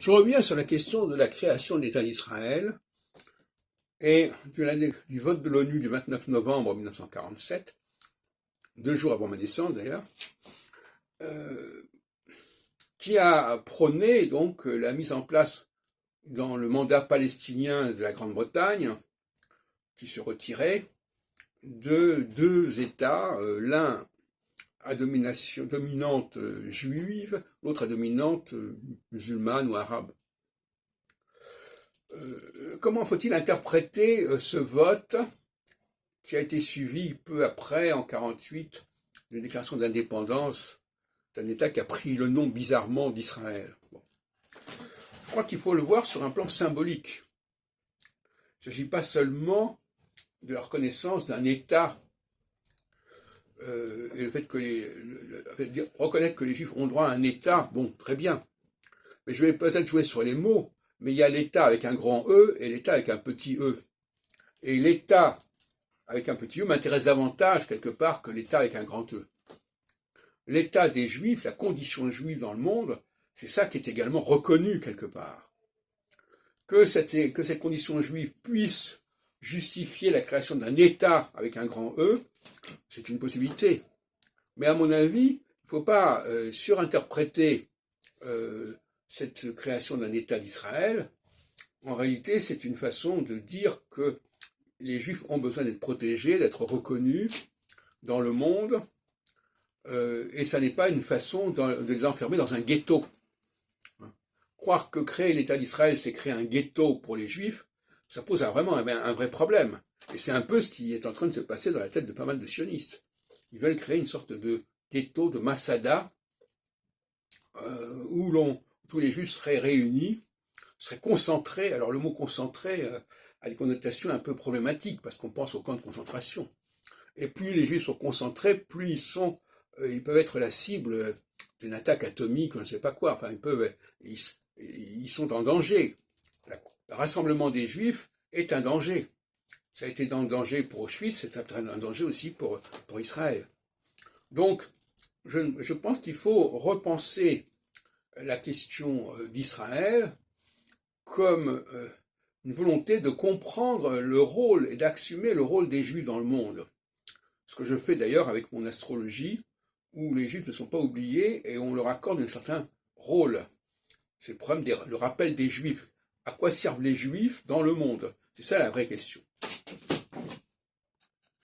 Je reviens sur la question de la création de l'État d'Israël et du vote de l'ONU du 29 novembre 1947, 2 jours avant ma naissance d'ailleurs, qui a prôné donc la mise en place dans le mandat palestinien de la Grande-Bretagne, qui se retirait, de 2 États, l'un à domination dominante juive, l'autre à dominante musulmane ou arabe. Comment faut-il interpréter ce vote qui a été suivi peu après, en 1948, d'une déclaration d'indépendance d'un État qui a pris le nom bizarrement d'Israël? Je crois qu'il faut le voir sur un plan symbolique. Il ne s'agit pas seulement de la reconnaissance d'un État et le fait que reconnaître que les Juifs ont droit à un État, bon, très bien. Mais je vais peut-être jouer sur les mots, mais il y a l'État avec un grand E et l'État avec un petit E. Et l'État avec un petit E m'intéresse davantage quelque part que l'État avec un grand E. L'État des Juifs, la condition juive dans le monde, c'est ça qui est également reconnu quelque part. Que cette condition juive puisse justifier la création d'un État avec un grand E, c'est une possibilité. Mais à mon avis, il ne faut pas surinterpréter cette création d'un État d'Israël. En réalité, c'est une façon de dire que les Juifs ont besoin d'être protégés, d'être reconnus dans le monde, et ça n'est pas une façon de les enfermer dans un ghetto. Croire que créer l'État d'Israël, c'est créer un ghetto pour les Juifs, ça pose vraiment un vrai problème. Et c'est un peu ce qui est en train de se passer dans la tête de pas mal de sionistes. Ils veulent créer une sorte de ghetto, de Masada, où tous les Juifs seraient réunis, seraient concentrés. Alors le mot concentré a des connotations un peu problématiques, parce qu'on pense aux camps de concentration. Et plus les Juifs sont concentrés, plus ils peuvent être la cible d'une attaque atomique, je ne sais pas quoi. Enfin, ils sont en danger. Le rassemblement des Juifs est un danger. Ça a été un danger pour Auschwitz, c'est un danger aussi pour Israël. Donc, je pense qu'il faut repenser la question d'Israël comme une volonté de comprendre le rôle et d'assumer le rôle des Juifs dans le monde. Ce que je fais d'ailleurs avec mon astrologie, où les Juifs ne sont pas oubliés et on leur accorde un certain rôle. C'est le problème le rappel des Juifs. À quoi servent les Juifs dans le monde? C'est ça la vraie question.